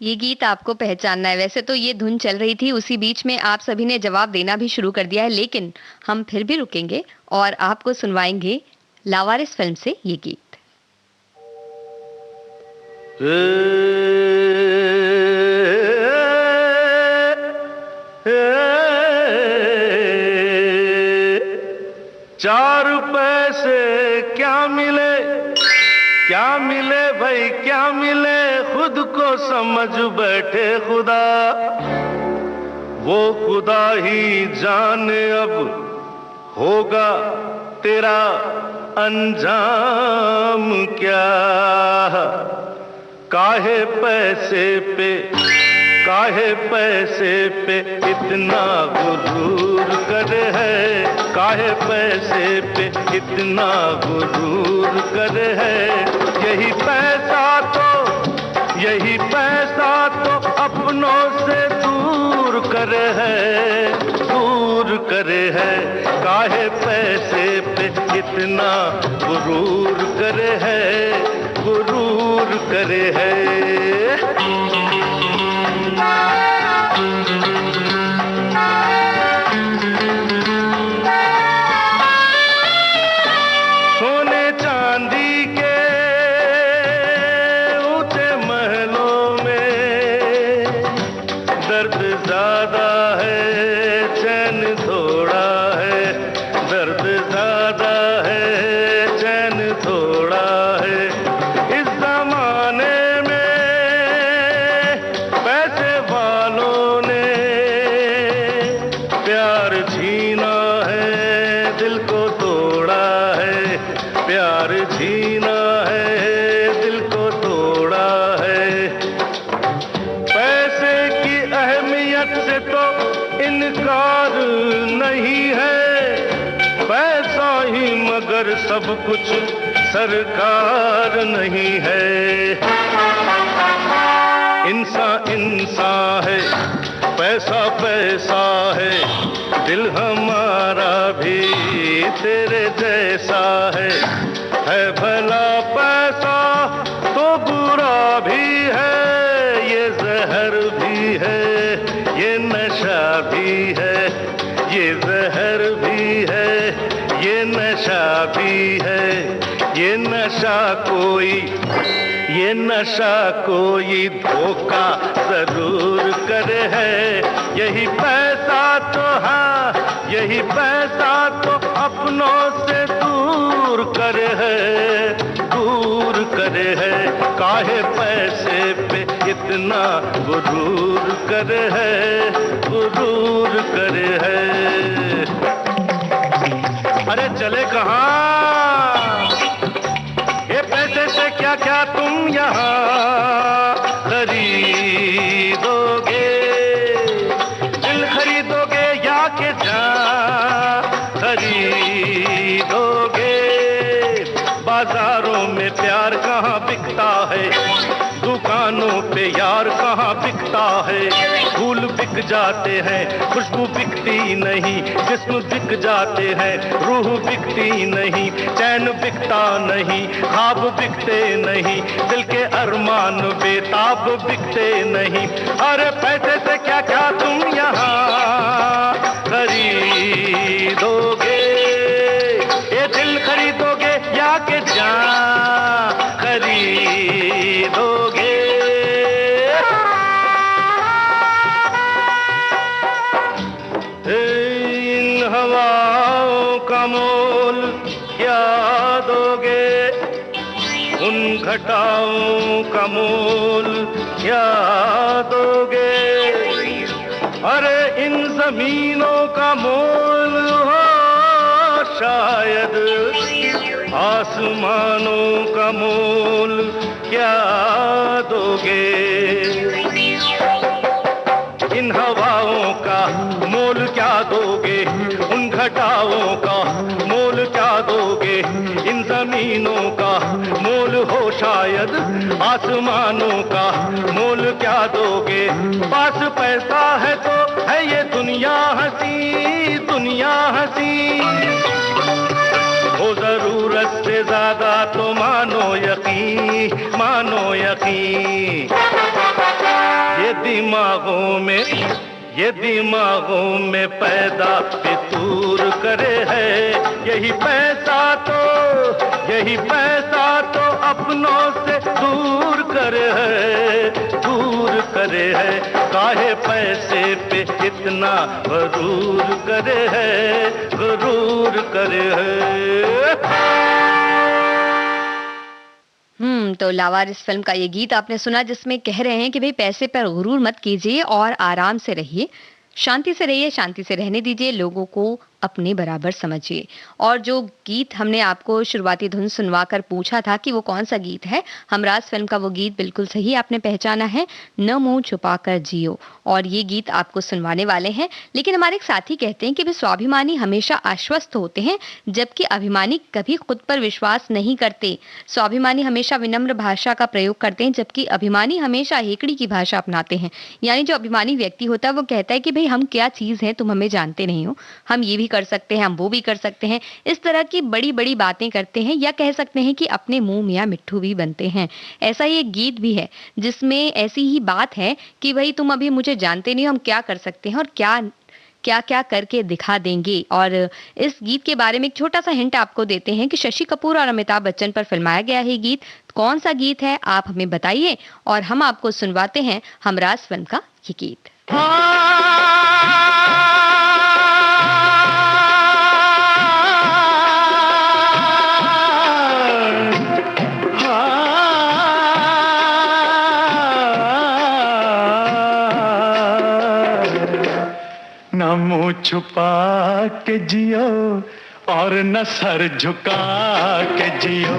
ये गीत आपको पहचानना है। वैसे तो ये धुन चल रही थी, उसी बीच में आप सभी ने जवाब देना भी शुरू कर दिया है, लेकिन हम फिर भी रुकेंगे और आपको सुनवाएंगे लावारिस फिल्म से ये गीत। चार पैसे क्या मिले, क्या मिले भाई क्या मिले, खुद को समझ बैठे खुदा, वो खुदा ही जाने अब होगा तेरा अंजाम क्या। काहे पैसे पे इतना गुरूर करे है, काहे पैसे पे इतना गुरूर करे है। यही पैसा तो अपनों से दूर करे है, काहे पैसे पे इतना गुरूर करे है। सोने चांदी के ऊंचे महलों में दर्द ज्यादा है, चैन थोड़ा है, दर्द ज्यादा है, चैन थोड़ा है। इस जमाने में पैसे वालों ने प्यार छीना है, दिल को तोड़ा है, प्यार छीना है, दिल को तोड़ा है। पैसे की अहमियत से तो इनकार नहीं है, पैसा ही मगर सब कुछ सरकार नहीं है। इंसान है, पैसा है, दिल हमारा भी तेरे जैसा है भला पैसा तो बुरा भी है, ये जहर भी है, ये नशा भी है, ये जहर भी है, ये नशा भी है। ये नशा कोई धोखा जरूर करे है। यही पैसा तो हाँ, यही पैसा तो अपनों से दूर करे है, दूर करे है। काहे पैसे पे इतना गुरूर करे है, गुरूर करे है। अरे चले कहाँ, ये पैसे से क्या क्या तुम यहाँ खरीदोगे? दिल खरीदोगे या के जान खरीदोगे? बाजारों में प्यार कहाँ बिकता है, दुकानों पे यार कहाँ बिकता है? फूल बिक जाते हैं, खुशबू बिकती नहीं, जिस्म बिक जाते हैं, रूह बिकती नहीं, चैन बिकता नहीं, ख्वाब बिकते नहीं, दिल के अरमान बेताब बिकते नहीं। अरे पैसे से क्या क्या तुम यहाँ खरीदोगे? ये दिल खरीदोगे या के जान खरीदोगे? इन हवाओं का मोल क्या दोगे? उन घटाओं का मोल क्या दोगे? अरे इन जमीनों का मोल हो शायद, आसमानों का मोल क्या दोगे? इन हवाओं का मोल क्या दोगे? उन घटाओं का मोल क्या दोगे? इन जमीनों का मोल हो शायद, आसमानों का मोल क्या दोगे? पास पैसा है तो है ये दुनिया हंसी, दुनिया हंसी। हो जरूरत से ज्यादा तो मानो यकीन, मानो यकीन। ये दिमागों में पैदा फितूर करे है। यही पैसा तो अपनों से दूर करे है, दूर करे है। काहे पैसे पे इतना गरूर करे है, गरूर करे है। तो लावारिस फिल्म का ये गीत आपने सुना, जिसमें कह रहे हैं कि भाई पैसे पर गुरूर मत कीजिए और आराम से रहिए, शांति से रहिए, शांति से रहने दीजिए, लोगों को अपने बराबर समझिए। और जो गीत हमने आपको शुरुआती धुन सुनवाकर पूछा था कि वो कौन सा गीत है, हमराज फिल्म का वो गीत बिल्कुल सही आपने पहचाना है, न मुंह छुपा कर जियो। और ये गीत आपको सुनवाने वाले हैं। लेकिन हमारे एक साथी कहते हैं कि वे स्वाभिमानी हमेशा आश्वस्त होते हैं, जबकि अभिमानी कभी खुद पर विश्वास नहीं करते। स्वाभिमानी हमेशा विनम्र भाषा का प्रयोग करते हैं, जबकि अभिमानी हमेशा हेकड़ी की भाषा अपनाते हैं। यानी जो अभिमानी व्यक्ति होता है वो कहता है कि भाई हम क्या चीज है, तुम हमें जानते नहीं हो, हम ये भी कर सकते हैं, हम वो भी कर सकते हैं। इस तरह की बड़ी बड़ी बातें करते हैं, या कह सकते हैं कि अपने मुंह मियां मिट्ठू भी बनते हैं। ऐसा ही एक गीत भी है जिसमें ऐसी ही बात है कि भाई तुम अभी मुझे जानते नहीं हो, हम क्या कर सकते हैं और क्या क्या क्या करके दिखा देंगे। और इस गीत के बारे में एक छोटा सा हिंट आपको देते हैं कि शशि कपूर और अमिताभ बच्चन पर फिल्माया गया है गीत। कौन सा गीत है आप हमें बताइए और हम आपको सुनवाते हैं हमराज फिल्म का ये गीत। न मुंह छुपा के जियो और न सर झुका के जियो,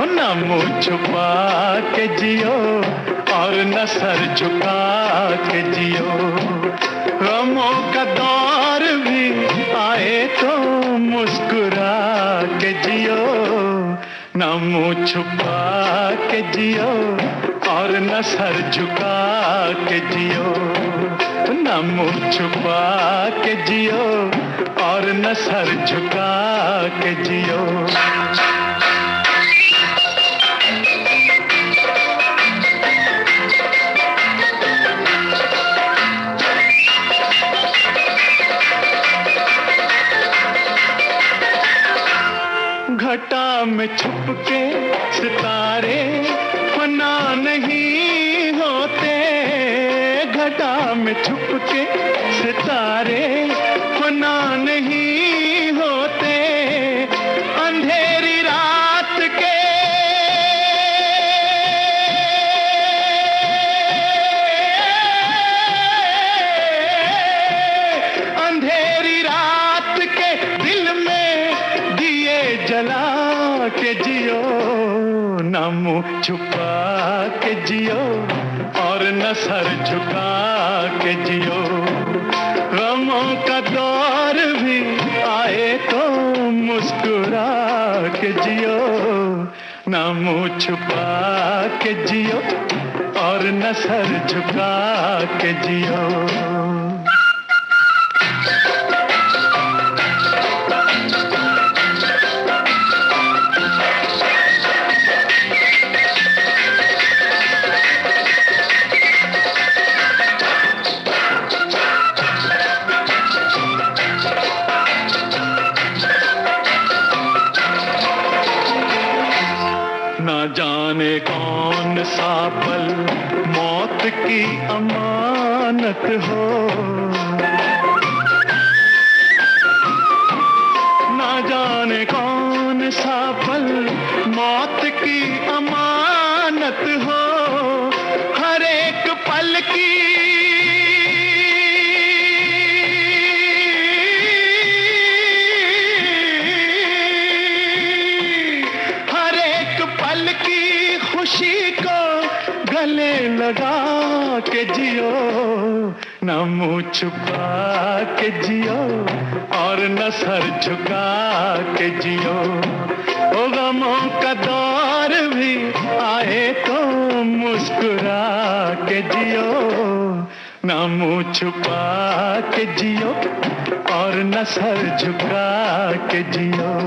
न मुंह छुपा के जियो और न सर झुका के जियो। गमों का दौर भी आए तो मुस्कुरा के जियो, न मुंह छुपा के जियो और न सर झुका के जियो, न मुंह छुपा के जियो और न सर झुका के जियो। घटा में छुप के सितारे फना नहीं होते, घटा में छुप के सितारे फना न मुंह छुपा के जियो और न सर झुका के जियो। गमों का दौर भी आए तो मुस्कुरा के जियो, न मुंह छुपा के जियो और न सर झुका के जियो। जाने कौन सा पल मौत की अमानत हो, ना जाने कौन सा पल मौत की अमानत हो। हर एक पल की खुशी को गले लगा के जियो, न मुंह छुपा के जियो और न सर झुका के जियो। ओ गमों का दौर भी आए तो मुस्कुरा के जियो, न मुंह छुपा के जियो और न सर झुका के जियो।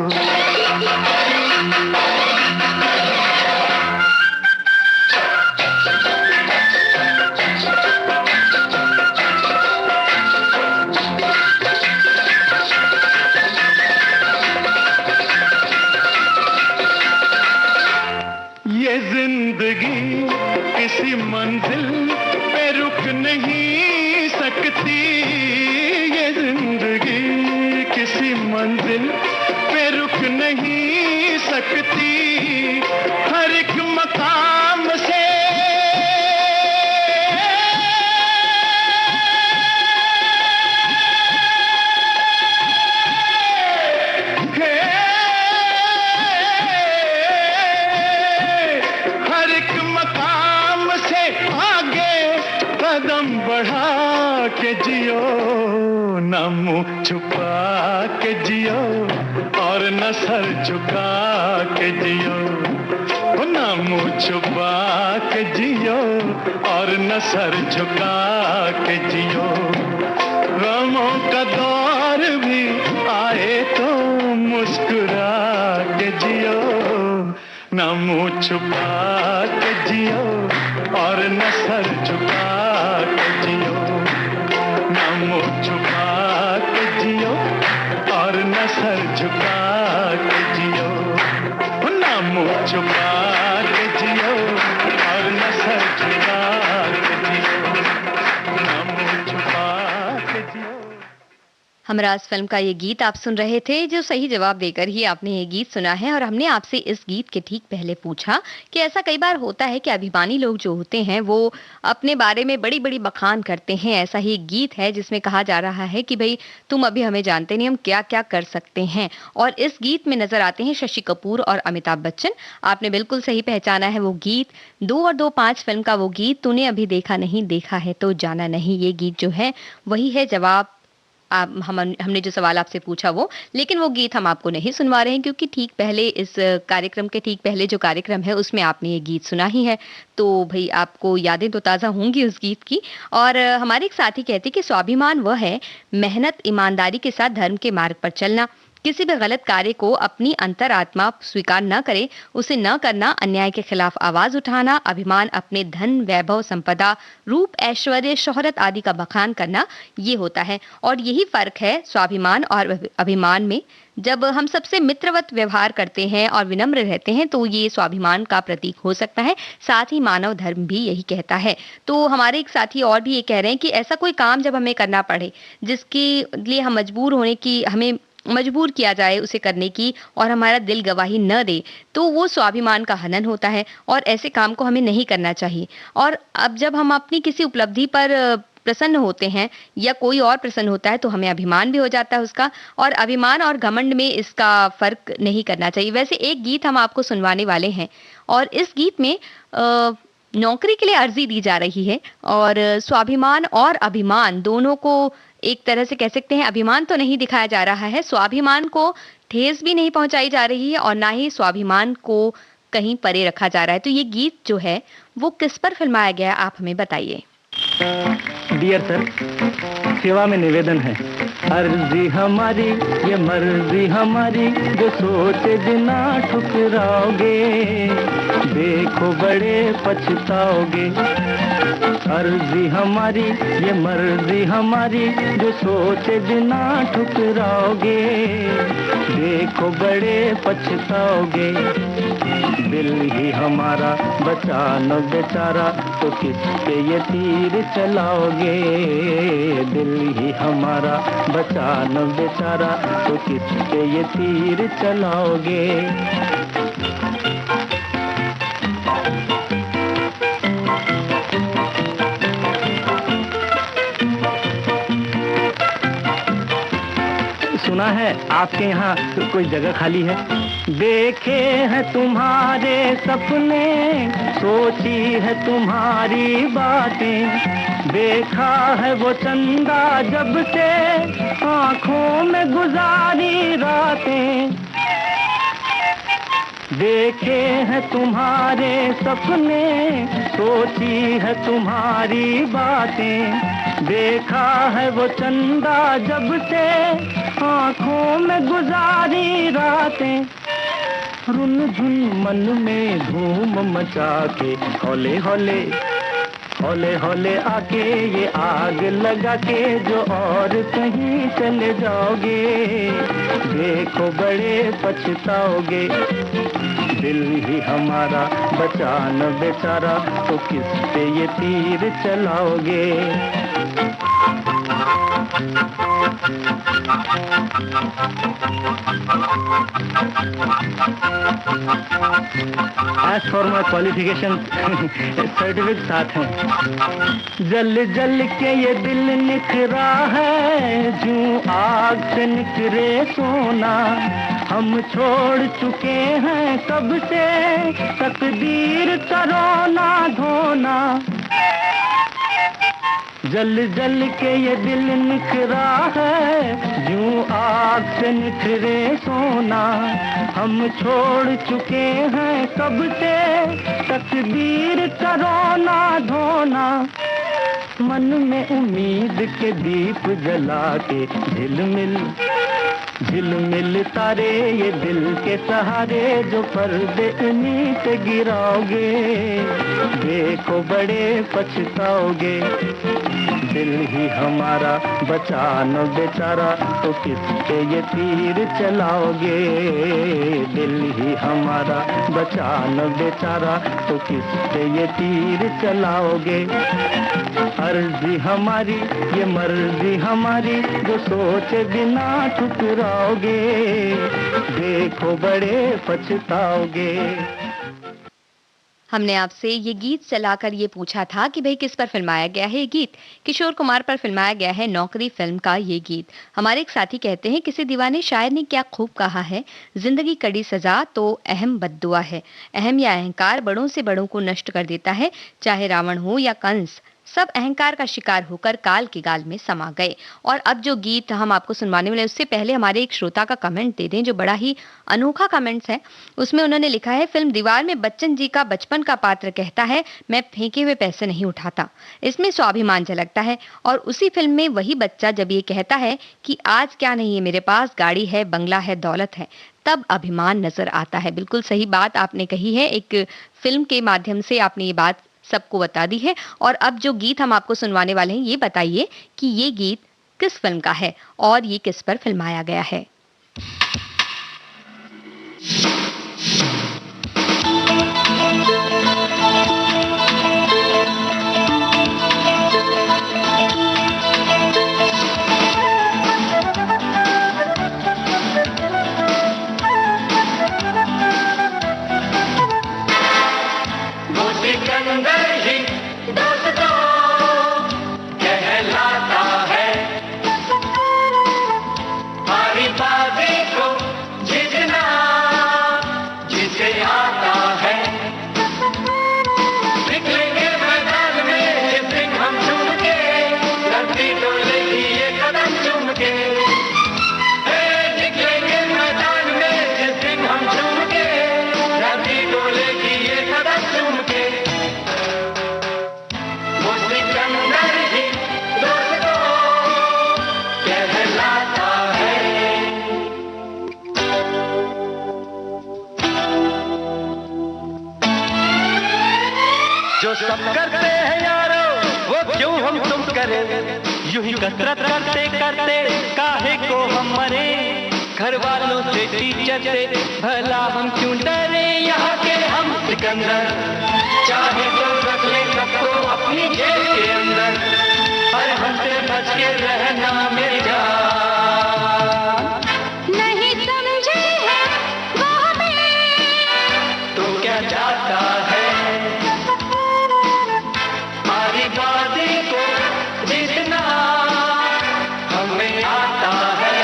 ये जिंदगी किसी मंजिल पे रुक नहीं सकती, ये जिंदगी किसी मंजिल पे रुक नहीं सकती। हर एक मकाम से कदम बढ़ा के जियो, न मुंह छुपा के जियो और न सर झुका के जियो, न मुंह छुपा के जियो और न सर झुका के जियो। गमों का दौर भी आए तो मुस्कुरा के जियो, न मुंह छुपा के जियो और न सर झुका के जियो, न मुंह छुपा के जियो और न सर झुका के जियो, न मुंह छुपा के जियो और न सर झुका के जियो, न मुंह छुपा के जियो। हमराज फिल्म का ये गीत आप सुन रहे थे, जो सही जवाब देकर ही आपने ये गीत सुना है। और हमने आपसे इस गीत के ठीक पहले पूछा कि ऐसा कई बार होता है कि अभिमानी लोग जो होते हैं वो अपने बारे में बड़ी बड़ी बखान करते हैं। ऐसा ही एक गीत है जिसमें कहा जा रहा है कि भाई तुम अभी हमें जानते नहीं, हम क्या क्या कर सकते हैं। और इस गीत में नजर आते हैं शशि कपूर और अमिताभ बच्चन। आपने बिल्कुल सही पहचाना है, वो गीत 2 और 2 5 फिल्म का वो गीत, तूने अभी देखा नहीं देखा है तो जाना नहीं। ये गीत जो है वही है जवाब। हमने जो सवाल आपसे पूछा वो, लेकिन वो गीत हम आपको नहीं सुनवा रहे हैं क्योंकि ठीक पहले इस कार्यक्रम के ठीक पहले जो कार्यक्रम है उसमें आपने ये गीत सुना ही है, तो भाई आपको यादें तो ताज़ा होंगी उस गीत की। और हमारे एक साथी कहते कि स्वाभिमान वह है मेहनत ईमानदारी के साथ धर्म के मार्ग पर चलना, किसी भी गलत कार्य को अपनी अंतरात्मा स्वीकार न करे, उसे न करना, अन्याय के खिलाफ आवाज उठाना, अभिमान अपने धन वैभव संपदा रूप ऐश्वर्य शोहरत आदि का बखान करना, ये होता है। और यही फर्क है स्वाभिमान और अभिमान में। जब हम सबसे मित्रवत व्यवहार करते हैं और विनम्र रहते हैं तो ये स्वाभिमान का प्रतीक हो सकता है। साथ ही मानव धर्म भी यही कहता है। तो हमारे एक साथी और भी ये कह रहे हैं कि ऐसा कोई काम जब हमें करना पड़े जिसके लिए हम हमें मजबूर किया जाए उसे करने की और हमारा दिल गवाही न दे, तो वो स्वाभिमान का हनन होता है और ऐसे काम को हमें नहीं करना चाहिए। और अब जब हम अपनी किसी उपलब्धि पर प्रसन्न होते हैं या कोई और प्रसन्न होता है तो हमें अभिमान भी हो जाता है उसका, और अभिमान और घमंड में इसका फर्क नहीं करना चाहिए। वैसे एक गीत हम आपको सुनवाने वाले हैं और इस गीत में नौकरी के लिए अर्जी दी जा रही है और स्वाभिमान और अभिमान दोनों को एक तरह से कह सकते हैं, अभिमान तो नहीं दिखाया जा रहा है, स्वाभिमान को ठेस भी नहीं पहुंचाई जा रही है और ना ही स्वाभिमान को कहीं परे रखा जा रहा है। तो ये गीत जो है वो किस पर फिल्माया गया है, आप हमें बताइए। डियर सर, सेवा में निवेदन है, अर्जी हमारी ये मर्जी हमारी, जो सोचे बिना ठुकराओगे देखो बड़े पछताओगे। अर्जी हमारी ये मर्जी हमारी, जो सोचे बिना ठुकराओगे देखो बड़े पछताओगे। दिल ही हमारा बचा न बेचारा, तो किस पे ये तीर चलाओगे। दिल ही हमारा बचा न बेचारा, तो किस पे ये तीर चलाओगे। सुना है आपके यहाँ कोई जगह खाली है। देखे हैं तुम्हारे सपने, सोची है तुम्हारी बातें, देखा है वो चंदा जब से आँखों में गुजारी रातें। देखे हैं तुम्हारे सपने, सोची है तुम्हारी बातें, देखा है वो चंदा जब से आँखों में गुजारी रातें। रुन झुन मन में धूम मचा के हौले हौले हौले हौले आके ये आग लगा के जो और कहीं चले जाओगे देखो बड़े पछताओगे। दिल ही हमारा बचा न बेचारा, तो किस पे ये तीर चलाओगे। As for my qualifications, certificate साथ हैं। जल जल के ये दिल निखरा है, जूं आग से निखरे सोना। हम छोड़ चुके हैं कब से तकदीर का रोना धोना। जल जल के ये दिल निखरा है, यूं आग से निखरे सोना। हम छोड़ चुके हैं कब से तकदीर का रोना धोना। मन में उम्मीद के दीप जला के झिलमिल झिलमिल तारे ये दिल के सहारे, जो पर्दे उन्हीं से गिराओगे देखो बड़े पछताओगे। दिल ही हमारा बचा न बेचारा, तो किस पे ये तीर चलाओगे। दिल ही हमारा बचा न बेचारा, तो किस पे ये तीर चलाओगे। अर्जी हमारी ये मर्जी हमारी, जो सोचे बिना ठुकराओगे देखो बड़े पछताओगे। हमने आपसे ये गीत चलाकर ये पूछा था कि भाई किस पर फिल्माया गया है ये गीत। किशोर कुमार पर फिल्माया गया है नौकरी फिल्म का ये गीत। हमारे एक साथी कहते हैं, किसी दीवाने शायर ने क्या खूब कहा है, जिंदगी कड़ी सजा तो अहम बद्दुआ है। अहम या अहंकार बड़ों से बड़ों को नष्ट कर देता है, चाहे रावण हो या कंस, सब अहंकार का शिकार होकर काल के गाल में समा गए। और अब जो गीत हम आपको सुनवाने वाले, उससे पहले हमारे एक श्रोता का कमेंट दे दें, जो बड़ा ही अनोखा कमेंट्स है। उसमें उन्होंने लिखा है, फिल्म दीवार में बच्चन जी का बचपन का पात्र कहता है, मैं फेंके हुए पैसे नहीं उठाता। इसमें स्वाभिमान झलकता है। और उसी फिल्म में वही बच्चा जब ये कहता है कि आज क्या नहीं है मेरे पास, गाड़ी है, बंगला है, दौलत है, तब अभिमान नजर आता है। बिल्कुल सही बात आपने कही है। एक फिल्म के माध्यम से आपने ये बात सबको बता दी है। और अब जो गीत हम आपको सुनवाने वाले हैं, ये बताइए कि ये गीत किस फिल्म का है और ये किस पर फिल्माया गया है। सिकंदर ही दोस्तों कह के निकलेंगे मैदान में जिस दिन हम झूम के धरती डोलेगी ये कदम चूम के वो सिकंदर ही दोस्तों कहलाता है। जो सब करते हैं यारो वो क्यों हम तुम करें, यूं ही कसरत करते करते काहे को हम मरे, घर वालों से टीचर से भला हम क्यों डरे, यहाँ के हम सिकंदर चाहे तो रख ले सबको अपनी जेब के अंदर, हर हमसे बच के रहना मेरी जान। नहीं समझे हैं वो हमें, तो क्या चाहता है आदिवासी को जीतना हमें आता है।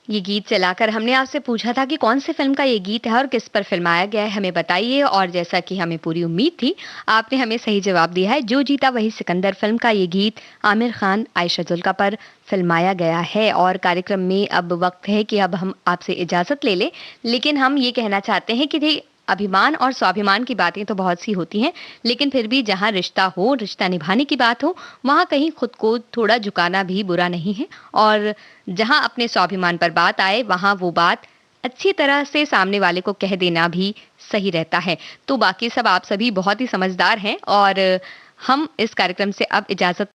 ये गीत चलाकर हमने आपसे पूछा था कि कौन सी फिल्म का ये गीत है और किस पर फिल्माया गया है, हमें बताइए। और जैसा कि हमें पूरी उम्मीद थी, आपने हमें सही जवाब दिया है। जो जीता वही सिकंदर फिल्म का ये गीत आमिर खान आयशा जुल्का पर फिल्माया गया है। और कार्यक्रम में अब वक्त है कि अब हम आपसे इजाजत ले लें, लेकिन हम ये कहना चाहते हैं कि अभिमान और स्वाभिमान की बातें तो बहुत सी होती हैं, लेकिन फिर भी जहां रिश्ता हो, रिश्ता निभाने की बात हो, वहां कहीं खुद को थोड़ा झुकाना भी बुरा नहीं है। और जहां अपने स्वाभिमान पर बात आए, वहां वो बात अच्छी तरह से सामने वाले को कह देना भी सही रहता है। तो बाकी सब आप सभी बहुत ही समझदार हैं और हम इस कार्यक्रम से अब इजाजत